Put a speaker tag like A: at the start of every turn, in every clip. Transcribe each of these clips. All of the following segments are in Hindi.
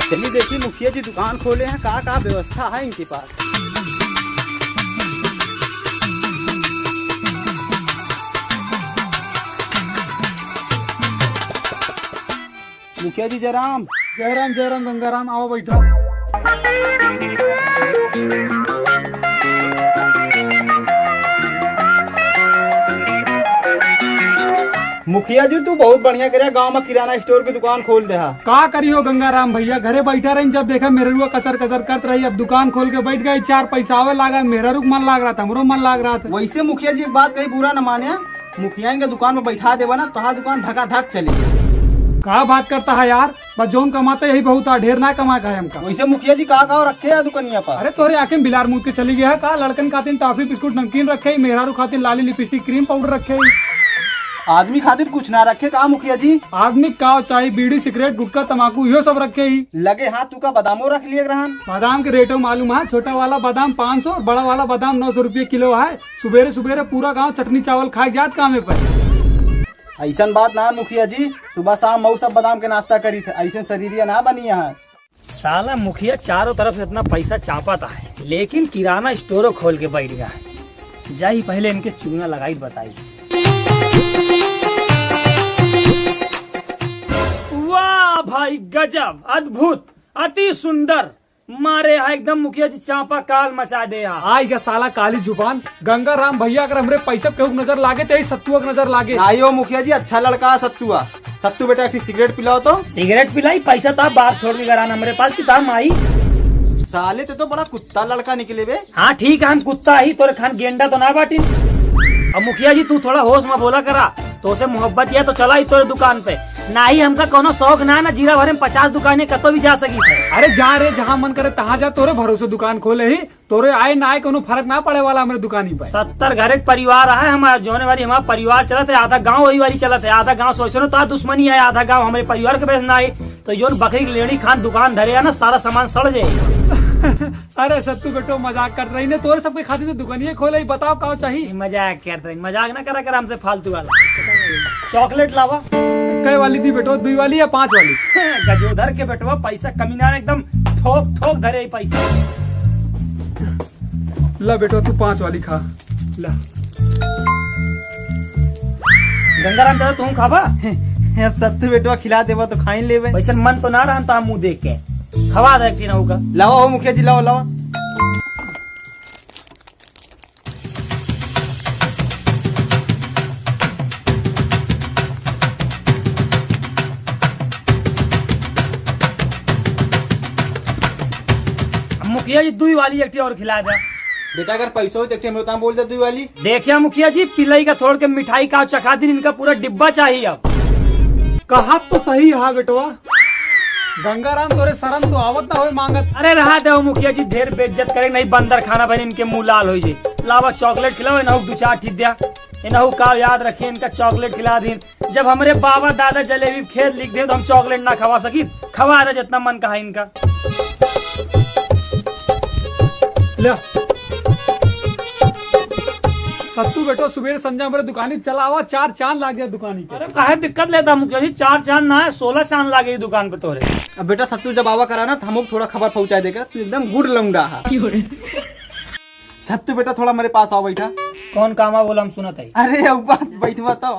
A: चलिए देखिए मुखिया जी दुकान खोले हैं, का व्यवस्था है इनके पास। मुखिया जी जयराम।
B: जयराम जयराम गंगाराम, आओ बैठो।
A: मुखिया जी तू बहुत बढ़िया करे, गांव में किराना स्टोर की दुकान खोल दे।
B: का करियो गंगाराम भैया, घरे बैठा रही, जब देखा मेरे रुआ कसर कसर करत रही, अब दुकान खोल के बैठ गई, 4 पैसा आवे लगा, मेरा रुक मन लाग रहा था, हमरो मन लाग रहा था।
A: वैसे मुखिया जी एक बात कहीं बुरा न माने, मुखिया के दुकान में बैठा देवा ना तो दुकान धका धक चलेगी।
B: का बात करता है यार, बस जोन कमाते यही बहुत है, ढेर ना कमा का है हमका।
A: वैसे मुखिया जी का रखे है दुकानिया पर?
B: अरे तोरे आके बिलार मुँह के चली गया है का, लड़कन खातिर टॉफी बिस्कुट नमकीन रखे, मेहरारू खातिर लाली लिपस्टिक क्रीम पाउडर रखे,
A: आदमी खातिर कुछ ना रखे का मुखिया जी?
B: आदमी का चाय बीड़ी सिगरेट गुटखा तम्बाकू यो सब रखे ही
A: लगे। हाँ तू का बादामो रख लिए ग्रहण।
B: बादाम के रेटो मालूम है, छोटा वाला बादाम 500 और बड़ा वाला बादाम 900 रुपये किलो है। सुबेरे सुबेरे पूरा गांव चटनी चावल खाए जात कामे पर।
A: ऐसा बात ना मुखिया जी, सुबह शाम मऊ सब बादाम के नाश्ता करी थे, ऐसे शरीरिया ना बनी है।
C: साला मुखिया चारों तरफ से इतना पैसा चापाता है, लेकिन किराना स्टोर खोल के बैठ गया है। जाई पहले इनके चूना लगाई बताई। वाह भाई गजब, अद्भुत, अति सुंदर, मारे है एकदम मुखिया जी चापा काल मचा दे।
B: आई का साला काली जुबान, गंगाराम भैया अगर हमरे पैसा केहू नजर लागे तो सत्तुआ की नजर लागे।
A: आयो मुखिया जी अच्छा लड़का है सत्तुआ। सत्तू बेटा एक सिगरेट पिलाओ तो।
C: सिगरेट पिलाई, पैसा था बाहर छोड़ के कराना हमारे पास किताब आई।
A: साले तो बड़ा कुत्ता लड़का निकले बे।
C: हाँ ठीक है, हम कुत्ता ही, तोरे खान गेंडा तो ना बाटी। अब मुखिया जी तू थोड़ा होश में बोला करा, तो से मोहब्बत या तो चला ही तोरे दुकान पे, ना ही हमका कोनो शौक ना जीरा भरे में 50 दुकानें कतो भी जा सकी थे।
B: अरे जा रे, जहाँ मन करे तहाँ जा, तोरे भरोसे दुकान खोले ही, तोरे आए ना आए कोनो फर्क ना पड़े वाला हमारे दुकानी पे।
C: 70 घर एक परिवार है हमारा, जोने वाली हमारा परिवार चलत है, आधा गांव वही वाली चलत है, आधा गांव सोच रहे तो दुश्मनी है, आधा गांव हमारे परिवार के बेस ना है, तो जो बकरी लेनी खान दुकान धरे है ना, सारा सामान सड़ जाएगा।
B: अरे सत्तू बेटो मजाक कर रही ने, तोरे सबके खातिर तो दुकानिए खोले, बताओ क्या चाहिए।
C: मजाक करते हैं, मजाक ना करा कर हमसे फालतू वाला। चॉकलेट लावा।
B: कई वाली थी बेटो, 2 वाली या 5 वाली?
C: गजोधर के बेटवा, पैसा कमीना एकदम ठोक ठोक धरे पैसा।
B: ला बेटो तू 5 वाली खा ला।
C: गंगाराम दादा तुम खावा?
A: अब सत्तू बेटवा खिला देवा तो खाई लेवे।
C: वैसे मन तो ना रहा था, मुंह देख के खवा दे ना होगा।
A: लावा हो मुखिया जी, लावा लावा।
C: मुखिया जी 2 वाली एक और खिला दे
A: बेटा, अगर पैसा हो तो बोल दे 2 वाली।
C: देखिए मुखिया जी, पिलाई का छोड़ के मिठाई का चखा दिन, इनका पूरा डिब्बा चाहिए। अब
B: कहा तो सही है बेटवा, गंगाराम तोरे शर्म तो आवत ना हो मांगत।
C: अरे रहा दे मुखिया जी, ढेर बेइज्जत करे नहीं, बंदर खाना बने इनके मुंह लाल हो जाए। लावा चॉकलेट खिलाओ, इनहु 2-4 ठीक दिया, इनहु का याद रखिए, इनका चॉकलेट खिला दी। जब हमारे बाबा दादा जलेबी खेत लिख दे तो हम चॉकलेट ना खवा सकी, खवा दे जितना मन कहा इनका।
B: ले सत्तू बेटो, सुबह संजय हमारे दुकानी चला हुआ, 4 चांद लाग गया दुकानी के।
C: अरे काहे दिक्कत लेता मुखिया जी, 4 चांद ना है, 16 चांद लागे दुकान पे तोरे।
A: अब बेटा सत्तू जब आवा करा ना तो हमको थोड़ा खबर पहुंचा देगा, तू एकदम गुड लौंडा है। सत्तू बेटा थोड़ा मेरे पास आओ बैठा।
C: कौन कामा बोला हम सुनत है।
A: अरे अब बात बैठवा तो।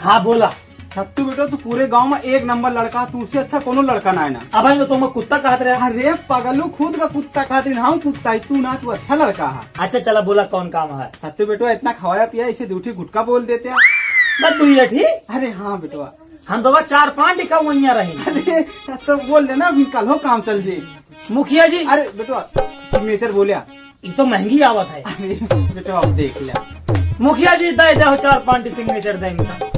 C: हाँ बोला।
A: सत्तू बेटा तू पूरे गांव में 1 नंबर लड़का, तू उससे अच्छा कोनो लड़का ना है ना।
C: अब तो तुम कुत्ता कहते रहे।
A: अरे पगलू, खुद का कुत्ता खातिर हम कुत्ता, तू ना, तू अच्छा लड़का है।
C: अच्छा चला बोला कौन काम है।
A: सत्तू बेटवा इतना खवाया पिया, इसे दूठी गुटका बोल देते हैं।
C: बस 2 ही ठीक।
A: अरे हाँ बेटवा,
C: हम तो 4-5 लिखा वहीं रहे।
A: अरे तो बोल देना, अभी कल हो काम चल जी।
C: मुखिया जी
A: अरे बेटवा सिग्नेचर बोलिया।
C: ये तो महंगी आवत है।
A: अरे बेटवा अब देख लिया।
C: मुखिया जी दे दो 4-5 सिग्नेचर देंगे।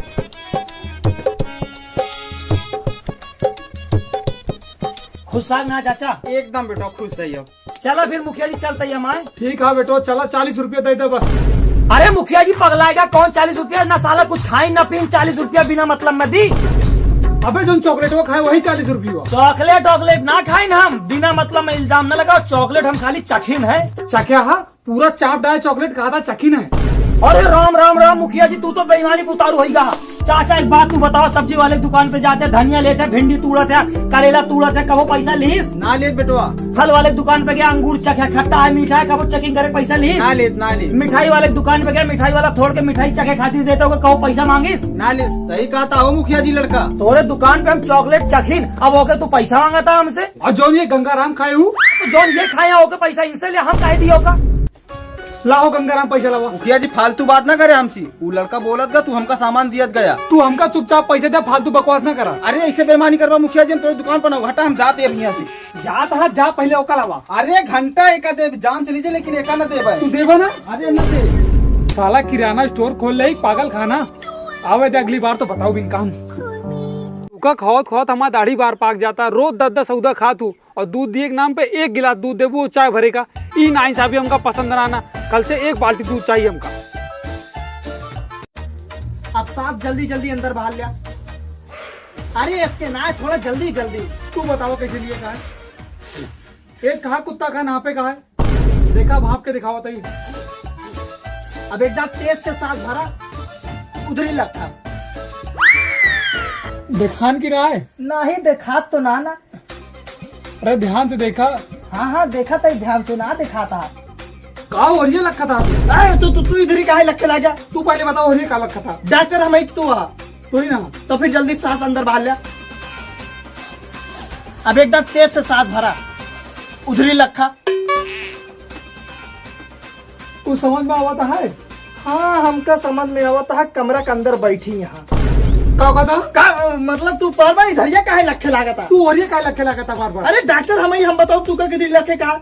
C: खुश ना चाचा?
A: एकदम बेटा खुश रही हो।
C: चलो फिर मुखिया जी चलते ही हमारे।
B: ठीक है बेटो, चला 40 रुपया दे दे बस।
C: अरे मुखिया जी पगलाएगा कौन 40 रुपया, ना साला कुछ खाई ना पी, 40 रुपया बिना मतलब में दी।
B: अबे जो चॉकलेट वो खाए वही 40 रुपया।
C: चॉकलेट वॉकलेट ना खाई ना हम, बिना मतलब में इल्जाम न लगाओ, चॉकलेट हम खाली चखीन है।
B: चखिया हा पूरा चाप डाले चॉकलेट कहा था चखीन है।
C: अरे राम राम राम मुखिया जी, तू तो बेईमानी पुतारू होगा। चाचा एक बात तू बताओ, सब्जी वाले दुकान पे जाते धनिया लेते भिंडी तोड़त है, करेला तोड़त है, कबो पैसा लीस?
A: ना लेत बेटवा।
C: फल वाले दुकान पे गया अंगूर चखे, खट्टा है मीठा है, कबो चेकिंग करे पैसा लीस?
A: ना लेत ना लेत।
C: मिठाई वाले दुकान पे गया, मिठाई वाला थोड़ के मिठाई चखे खातिर देते हो, कबो पैसा मांगिस?
A: ना लेत। सही कहता हो मुखिया जी लड़का।
C: तोरे दुकान पे हम चॉकलेट चखीन, अब ओके तू पैसा मांगता हमसे?
B: और जो ये गंगाराम खाए हूँ,
C: तो जौन ये खाया ओके पैसा इनसे ले, हम कह दियो का?
B: लाओ गंगाराम पैसा लाओ।
A: मुखिया जी फालतू बात ना करे हमसे। वो लड़का बोलत गा तू हमका सामान दियत गया।
B: तू हमका चुपचाप पैसे दे, फालतू बकवास ना करा।
A: अरे ऐसे बेईमानी करवा मुखिया जी, हम तेरे दुकान पर ना हटा, हम जाते अब यहाँ से।
B: जात है जा, पहले ओका लावा।
A: अरे घंटा एक दे, जान चली जाए लेकिन एका न दे।
B: तू देवा ना?
A: अरे न दे।
B: साला किराना स्टोर खोल ले, पागल खाना। आवे दे अगली बार तो बताओ बिन काम। का खावत खावत हमारा दाढ़ी बार पाक जाता। रोज 10-10 सौदा खा तू और दूध दिए के नाम पे 1 गिलास दूध देबू, वो चाय भरेगा। ई नाइंसाफी हमका पसंद ना आना। कल से 1 बाल्टी दूध चाहिए हमका।
D: अब साथ जल्दी जल्दी अंदर बाहर लिया। अरे इसके ना थोड़ा जल्दी जल्दी।
B: तू बताओ कैसे लिए कहा है? एक कहा कुत्ता का नहा पे कहा है, देखा भाप के दिखाओ तई।
D: अब एकदम तेज से सांस भरा, उधर ही लगता।
B: दिखान की रहा है?
D: नहीं देखा तो ना।
B: अरे ध्यान से देखा।
D: हाँ देखा था, ध्यान से ना देखा था।
B: कहा और ये लखा था?
D: तू इधर ही काहे लग लगा?
B: तू पहले बताओ और ये का लखा था?
D: डॉक्टर हम तू आ
B: तो ही ना।
D: तो फिर जल्दी सांस अंदर बाहर लिया। अब एकदम तेज से सांस भरा, उधर ही लखा।
B: तू समझ में आवता है?
D: हाँ हमका समझ में आवता है। कमरा के अंदर बैठी यहाँ
B: का था?
D: का मतलब तू बार बार इधर काहे लखे लागा था?
B: तू और ये का लखे लगा था बार बार?
D: अरे डॉक्टर हम बताओ तू का किधर लखे कहा?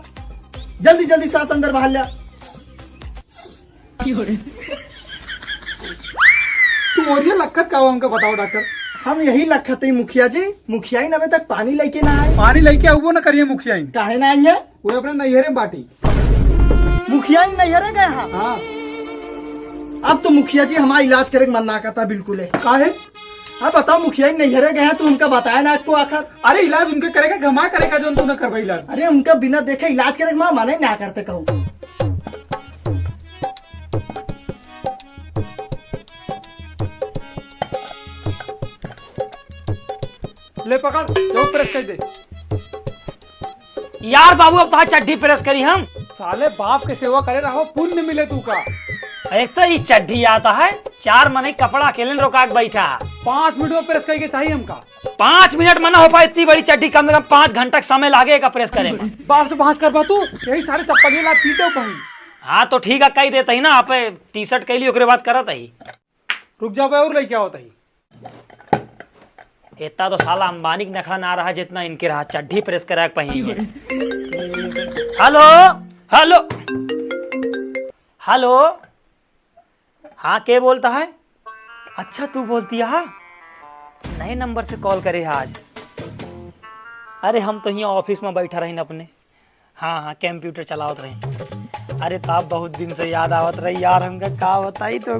D: जल्दी जल्दी सांस अंदर बाहर लिया।
B: तू और ये लखत का हमका बताओ डॉक्टर।
D: हम यही लखत है मुखिया जी। मुखिया अबे तक पानी लेके ना आए।
B: पानी लेके आओ ना करिए मुखिया।
D: काहे ना आई है?
B: वो अपने नैहरे में बाटी।
D: मुखिया नहीं हरे गए।
B: हाँ
D: अब तो मुखिया जी हमारा इलाज करे मन ना करता बिल्कुल है।
B: काहे?
D: अब बताओ मुखिया नहीं हरे गए हैं, तू उनका बताया ना आपको आखिर?
B: अरे इलाज उनके करेगा, घमा करेगा जो तू न करवा इलाज।
D: अरे उनका बिना देखे इलाज करे मना ना करते कहूँ।
B: ले पकड़, जो प्रेस कर दे।
C: यार बाबू अब कहा चड्डी प्रेस करी हम?
B: साले बाप के सेवा करे रहो, पुण्य मिले तू का।
C: एक तो ये चड्डी आता है, 4 मने कपड़ा अकेले रोका के बैठा।
B: 5 मिनट में प्रेस करके चाहिए हमका।
C: 5 मिनट में ना हो पाए, इतनी बड़ी चड्डी कम से कम 5 घंटा समय लागेगा प्रेस करे में।
B: बाप से बहस करवा तू, यही सारे चप्पल ला पीटे पहन।
C: हाँ तो ठीक है, कही देता ही ना आप टी शर्ट कैली ओकरे बात करत ही।
B: रुक जाओ और लेके आओ तही।
C: इतना तो साला अंबानी का नखरा ना रहा जितना इनके रहा, चड्डी प्रेस करा के पहनी है। हेलो हेलो हेलो, हाँ के बोलता है? अच्छा तू बोलती है? हाँ नए नंबर से कॉल करे है आज। अरे हम तो यहाँ ऑफिस में बैठा रही अपने। हाँ हाँ कंप्यूटर चलावत रही। अरे तब बहुत दिन से याद आवत रही यार, हमका का बताई तो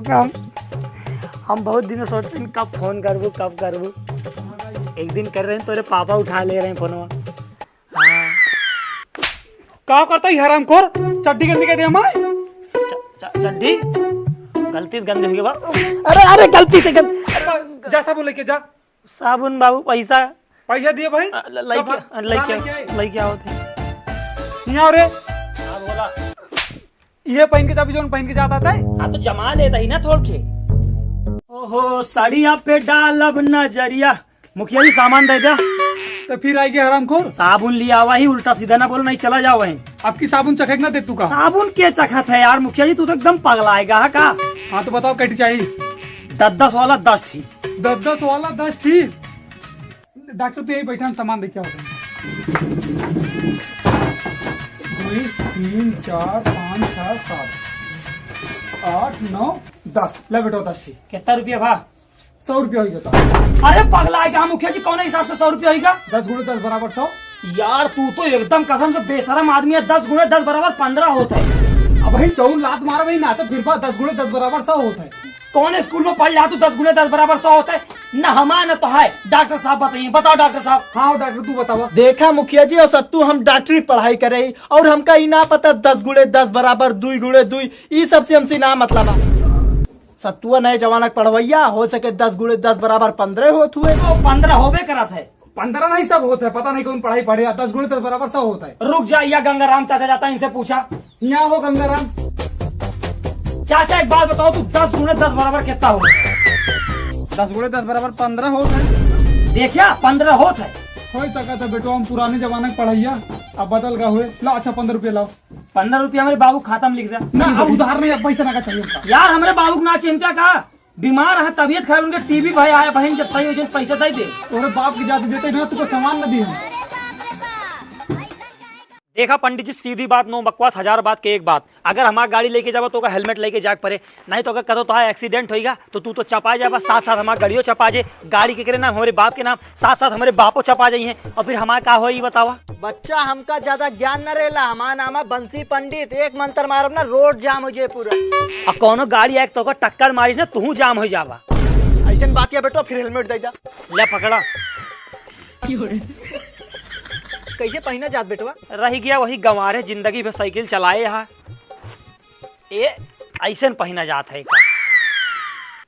C: हम बहुत दिन सोच रहे कब फोन करबू कब करबू। एक दिन कर रहे हैं तोरे पापा उठा ले रहे हैं फोनवा। हाँ
B: का करता है हरामखोर? चड्डी गंदी कर दी हमारी।
C: चड्डी गलती से गंदी हुई बात।
D: अरे गलती से
B: जा साबुन लेके जा।
C: साबुन बाबू पैसा
B: दिए भाई।
C: लइके आओ थे।
B: यहाँ रे
C: बोला
B: ये पहन के जाबी जो पहन के जाता था।
C: हाँ तो जमा लेता ही ना थोड़ के। ओहो साड़िया पे डालब नजरिया। मुखिया जी सामान दे दिया
B: तो फिर आएगी हरामखोर।
C: साबुन लिया हुआ ही, उल्टा सीधा ना बोलो नहीं चला जाओ वहीं।
B: आपकी साबुन चखेक ना दे तू का।
C: साबुन के चखत है यार मुखिया जी, तू तो एकदम पगलाएगा है का।
B: हाँ तो बताओ कैटी चाहिए?
C: 10-10 वाला 10 थी।
B: 10-10 वाला 10 थी। डॉक्टर तो यही बैठा, हम सामान देख के आओ। 2 3 4 5 6 7 8 9 10। ले बेटो 10 थी।
C: कितना रुपया भा?
B: 100 रुपया हो जाता।
C: अरे पगलाएगा मुखिया जी, कौन हिसाब से 100 रुपया होगा?
B: 10 गुणे 10 बराबर 100।
C: यार तू तो एकदम कसम से बेशरम आदमी है। 10 गुणे 10 बराबर 15 होता है।
B: अब भाई 4 लात मारा वही नाचत फिर 10 गुणे 10 बराबर 100 होता है।
C: कौन स्कूल में पढ़ लिया तू? 10 गुणे 10 बराबर 100 होता है न? हमारा न तो है। डॉक्टर साहब बताइए, बताओ डॉक्टर साहब।
B: हाँ डॉक्टर तू बताओ।
D: देखा मुखिया जी और सत्तू हम डॉक्टरी पढ़ाई करे और हमका ही ना पता 10 गुणे 10 बराबर 2 गुणे 2। ये सबसे हमसे ना मतलब। सत्तुआ नए जमाना के पढ़वैया हो सके 10 गुणे 10 बराबर 15 होत हुए।
C: 15 होबे करत है।
B: 15 नहीं सब होता है, पता नहीं कौन पढ़ाई पढ़े, 10 गुणे 10 बराबर सब होता है।
C: रुक जा, या गंगाराम चाचा जाता है, इनसे पूछा।
B: यहाँ हो गंगाराम।
C: चाचा एक बात बताओ, तू 10 गुणे 10 बराबर कितना हो?
A: 10 गुणे 10 बराबर 15 होता है।
C: देखिया 15 होत है।
B: हो सका था बेटो, हम पुराने जमाने के पढ़ाइया, अब बदल गए हुए। ला अच्छा 15 रुपया लाओ।
C: 15 रुपया मेरे बाबू खाता में लिख दिया
B: ना अब उधार नहीं, अब पैसा ना का चाहिए हमका।
C: यार। हमारे बाबू को ना चिंता का, बीमार है, तबीयत खराब, उनके टीबी भाई आया, बहन जब सही हो पैसा दे दे।
B: और बाप की जाति देते ना, तुमको सामान न दी हम।
C: देखा पंडित जी, सीधी बात, नो बकवास, 1000 बात के एक बात। अगर हमारा गाड़ी लेके जावा तो हेलमेट लेके जाग पड़े, नहीं तो अगर कदो तो एक्सीडेंट होगा तो तू तो चपा जावा, साथ साथ हमारा गाड़ियों चपा जाए, गाड़ी के नाम हमारे बाप के नाम, साथ साथ हमारे बापों चपा जाइए, और फिर हमारा का हो ये बतावा।
D: बच्चा हमका ज्यादा ज्ञान न रहेला, हमारा नाम है बंसी पंडित, एक मंत्र मारब ना रोड जाम हो जाए पूरा।
C: अब कोनो गाड़ी आए तो टक्कर मारी ना तू जाम हो जावा।
D: ऐसा बात है बेटो, फिर हेलमेट दे जा।
C: ले पकड़ा।
D: कैसे पहना जात बेटवा?
C: रह गया वही गंवारे जिंदगी में साइकिल चलाए यहाँ, ये ऐसे पहना जात है।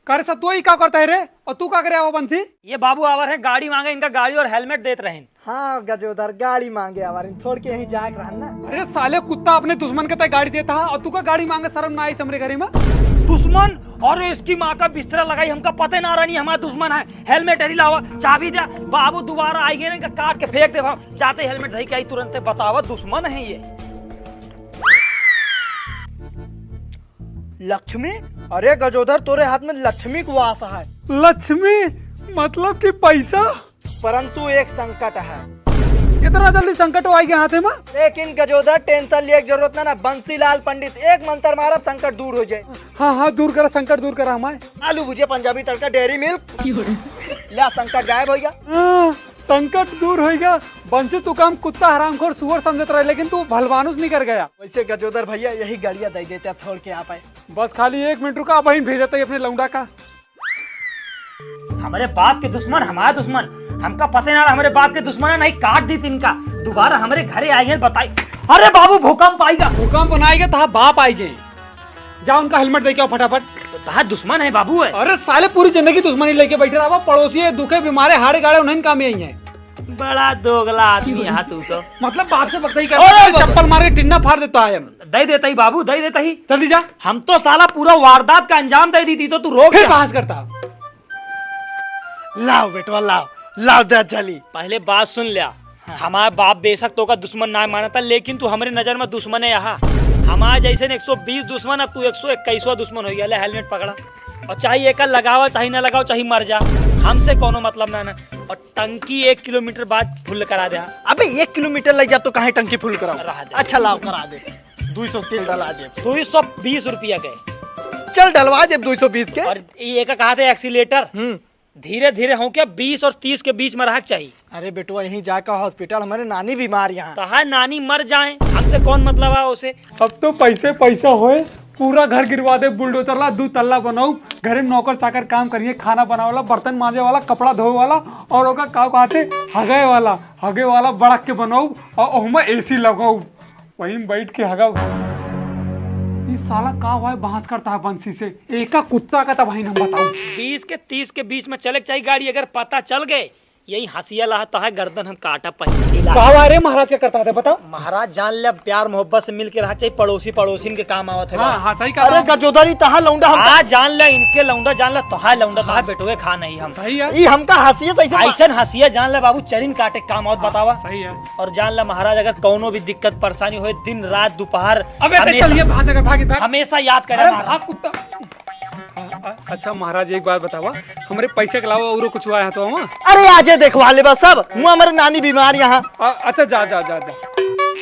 B: करे सत्तू ही क्या करता है रे, और तू क्या करे वो बंसी?
C: ये बाबू आवर है, गाड़ी मांगे, इनका गाड़ी और हेलमेट देते रहे।
D: हाँ गजोदर, गाड़ी मांगे आवार थोड़ के यहीं जाके रहना।
B: अरे साले कुत्ता अपने दुश्मन के तय गाड़ी देता है, और तू का गाड़ी मांगे, शर्म ना आई समरे घरी में?
C: दुश्मन? और इसकी माँ का बिस्तरा लगाई, हमका पता ना रहा, नहीं हमारा दुश्मन है। हेलमेट हरी लावा, चाबी दे बाबू, दोबारा आई गए इनका काट के फेंक दे, जाते हेलमेट धई के आई तुरंत, बतावा दुश्मन है ये।
D: लक्ष्मी? अरे गजोदर, तोरे हाथ में लक्ष्मी को आशा है।
B: लक्ष्मी मतलब कि पैसा?
D: परंतु एक संकट है।
B: इतना जल्दी संकट आई के हाथे में?
D: लेकिन गजोदर टेंशन लिए जरूरत ना, बंसीलाल पंडित एक मंत्र मारब संकट दूर हो जाए।
B: हाँ हाँ दूर करा, संकट दूर करा हमारे।
D: आलू भुजिया, पंजाबी तड़का, डेयरी मिल्क, ला संकट गायब हो गया।
B: संकट दूर हो गया। बंसी तू काम कुत्ता हरामखोर सुअर समझत रहे, लेकिन तू भलवानुस नहीं कर गया।
D: वैसे गजोदर भैया यही गाड़िया दे देते छोड़ के आप आए।
B: बस खाली 1 मिनट रुका, बहन भेजता है अपने लौंडा का।
C: हमारे बाप के दुश्मन, हमारा दुश्मन, हमका पता ना, हमारे बाप के दुश्मन है, नहीं काट दी इनका, दोबारा हमारे घरे आएंगे बताई। अरे बाबू भूकंप आएगा।
B: भूकंप बनाएगा तो बाप आएंगे, जा उनका हेलमेट लेके आओ फटाफट।
C: तो दुश्मन है बाबू है।
B: अरे साले पूरी जिंदगी दुश्मनी लेके बैठे रहा, पड़ोसी है, दुखे बीमारे हाड़े गाड़े उन्हें काम ही है।
C: बड़ा दोगला आदमी यहाँ तू तो,
B: मतलब बाप से बकरी कर, चप्पल मार के टिन्ना फाड़ देता है।
C: दे देता ही बाबू, दे देता ही।
B: जल्दी जा।
C: हम तो साला पूरा वारदात का अंजाम दे दी थी, तो तू रोक
B: फिर बहस करता।
D: लाओ बेटवा लाओ, लाओ दे चली।
C: पहले बात सुन लिया, हमारा बाप बेशक तो का दुश्मन ना माना था, लेकिन तू हमारे नजर में दुश्मन है। यहाँ हमारे जैसे 120 दुश्मन, अब तू 121वां दुश्मन हो गया। ले हेलमेट पकड़ा, और चाहे एक लगाओ, चाहे ना लगाओ, चाहे मर जा, हमसे कोनो मतलब ना। और टंकी 1 किलोमीटर बाद फुल करा दे।
D: अबे 1 किलोमीटर लग जा तो कहीं टंकी फुल कराओ।
C: रहा दे।
D: अच्छा लाओ करा दे, 200 तेल डला दे।
C: 220 रुपया के
D: चल डलवा दे 220 के।
C: और ये का कहा था एक्सीलेटर, धीरे धीरे हो क्या 20 और 30 के बीच में रहा चाहिए।
D: अरे बेटवा यहीं जाकर हॉस्पिटल, हमारे नानी बीमार यहाँ।
C: तो नानी मर जाए, हमसे कौन मतलब है उसे।
B: अब तो पैसे पैसा होए, पूरा घर गिरवा दे, बुलडोजर ला 2 तल्ला बनाऊ, घरे नौकर चाकर काम करिए, खाना बनावे वाला, बर्तन मांजे वाला, कपड़ा धोए वाला, और ओका का कहते हगे वाला बड़क के बनाऊ, और ओहमा एसी लगाऊ, वहीं बैठ के हगाऊ। ये साला का हुआ है, बहस करता है बंसी से, एक कुत्ता का था भाई, हम बताओ।
C: 20 के 30 के बीच में चले चाहिए गाड़ी, अगर पता चल गए यही हंसिया लाता है, गर्दन हम काटा
B: अरे महाराज क्या करता था बताओ।
C: महाराज जान ले, प्यार मोहब्बत से मिलके रहा चाहिए, पड़ोसी पड़ोसी के काम आवत है।
B: हाँ सही कहा।
D: अरे गजोदरी तहा लौंडा हम
C: हाँ जान ले, इनके लौंडा जान ले, तोहा लौंडा तोहा बेटुए खा नहीं हम।
B: सही है,
D: ये हमका हंसियत
C: ऐसा हंसिया जान ले बाबू, चरिन काटे काम आवत बतावा।
B: सही है।
C: और जान ले महाराज, अगर कोनो भी दिक्कत परेशानी हो, दिन रात दोपहर,
B: अबे चलिए भागी
C: हमेशा याद करे।
B: कुत्ता। अच्छा महाराज एक बात बतावा, हमारे पैसे के अलावा और कुछ हुआ है तो हम?
D: अरे आजे देखवा ले बस, सब हुआ हमारे नानी बीमार यहाँ।
B: अच्छा जा जा जा जा।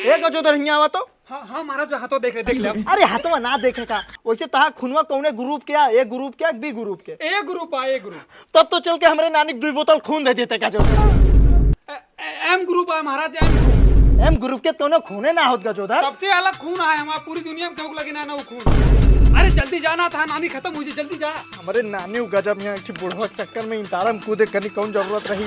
D: एक गजोदर यहाँ आवा तो।
B: हाँ महाराज हाथों देख ले।
D: अरे हाथों ना देखे का, वैसे तहा खुनवा कौने ग्रुप के, ए ग्रुप के बी ग्रुप के?
B: ए ग्रुप।
D: तब तो चल के हमारे नानी 2 बोतल खून दे देते गजोदर।
B: एम ग्रुप है महाराज,
D: एम ग्रुप के तो खूने ना होत गजोदर।
B: सबसे अलग खून है हमारा, पूरी दुनिया में कहीं लगे ना वो खून। अरे जल्दी जाना था, नानी खत्म हुई, जल्दी जा।
D: हमारे नानी गजब यहाँ बुढ़वा चक्कर में इंतारम कूदे करनी कौन जरूरत रही।